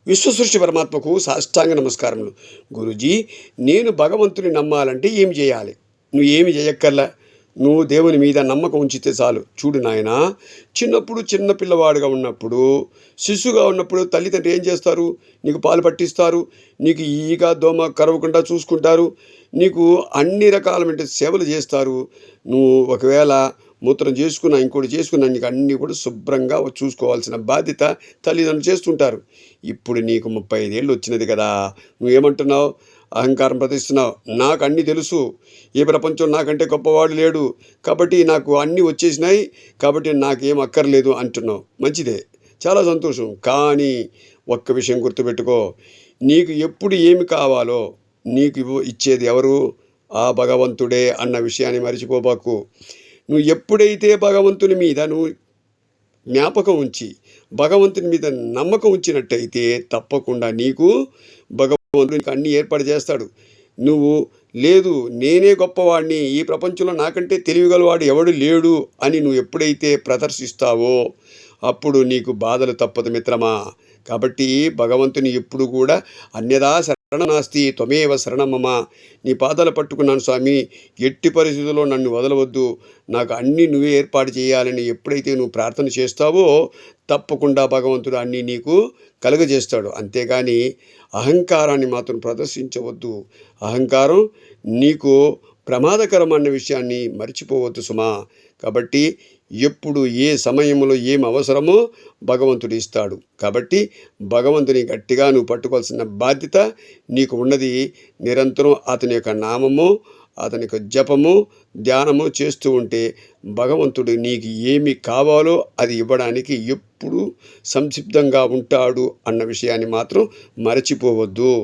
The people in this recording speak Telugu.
విశ్వసృష్టి పరమాత్మకు సాష్టాంగ నమస్కారములు. గురూజీ, నేను భగవంతుని నమ్మాలంటే ఏమి చేయాలి? నువ్వు ఏమి చేయక్కర్లా, నువ్వు దేవుని మీద నమ్మకం ఉంచితే చాలు. చూడు నాయనా, చిన్నప్పుడు చిన్న పిల్లవాడుగా ఉన్నప్పుడు, శిశువుగా ఉన్నప్పుడు తల్లిదండ్రులు ఏం చేస్తారు? నీకు పాలు పట్టిస్తారు, నీకు ఈగ దోమ కరవకుండా చూసుకుంటారు, నీకు అన్ని రకాలమైన సేవలు చేస్తారు. నువ్వు ఒకవేళ మూత్రం చేసుకున్నా ఇంకోటి చేసుకున్నా నీకు అన్నీ కూడా శుభ్రంగా చూసుకోవాల్సిన బాధ్యత తల్లిదండ్రులు చేస్తుంటారు. ఇప్పుడు నీకు 35 ఏళ్ళు వచ్చినది కదా, నువ్వేమంటున్నావు? అహంకారం ప్రదర్శిస్తున్నావు. నాకు అన్నీ తెలుసు, ఏ ప్రపంచం నాకంటే గొప్పవాడు లేడు, కాబట్టి నాకు అన్నీ వచ్చేసినాయి, కాబట్టి నాకేం అక్కర్లేదు అంటున్నావు. మంచిదే, చాలా సంతోషం. కానీ ఒక్క విషయం గుర్తుపెట్టుకో, నీకు ఎప్పుడు ఏమి కావాలో నీకు ఇచ్చేది ఎవరు? ఆ భగవంతుడే అన్న విషయాన్ని మర్చిపోబాకు. నువ్వు ఎప్పుడైతే భగవంతుని మీద నువ్వు జ్ఞాపకం ఉంచి భగవంతుని మీద నమ్మకం ఉంచినట్టయితే తప్పకుండా నీకు భగవంతునికి అన్నీ ఏర్పాటు చేస్తాడు. నువ్వు లేదు నేనే గొప్పవాడిని, ఈ ప్రపంచంలో నాకంటే తెలివిగలవాడు ఎవడు లేడు అని నువ్వు ఎప్పుడైతే ప్రదర్శిస్తావో అప్పుడు నీకు బాధలు తప్పదు మిత్రమా. కాబట్టి భగవంతుని ఎప్పుడు కూడా అన్యదా శరణం నాస్తి త్వమేవ శరణం మమ, నీ పాదాలు పట్టుకున్నాను స్వామి, ఎట్టి పరిస్థితుల్లో నన్ను వదలవద్దు, నాకు అన్నీ నువ్వే ఏర్పాటు చేయాలని ఎప్పుడైతే నువ్వు ప్రార్థన చేస్తావో తప్పకుండా భగవంతుడు అన్నీ నీకు కలుగజేస్తాడు. అంతేగాని అహంకారాన్ని మాత్రం ప్రదర్శించవద్దు. అహంకారం నీకు ప్రమాదకరం అన్న విషయాన్ని మర్చిపోవద్దు సుమా. కాబట్టి ఎప్పుడు ఏ సమయంలో ఏం అవసరమో భగవంతుడు ఇస్తాడు. కాబట్టి భగవంతుని గట్టిగా నువ్వు పట్టుకోవాల్సిన బాధ్యత నీకు ఉన్నది. నిరంతరం అతని యొక్క నామము, అతని యొక్క జపము, ధ్యానము చేస్తూ ఉంటే భగవంతుడు నీకు ఏమి కావాలో అది ఇవ్వడానికి ఎప్పుడు సంసిద్ధంగా ఉంటాడు అన్న విషయాన్ని మాత్రం మరచిపోవద్దు.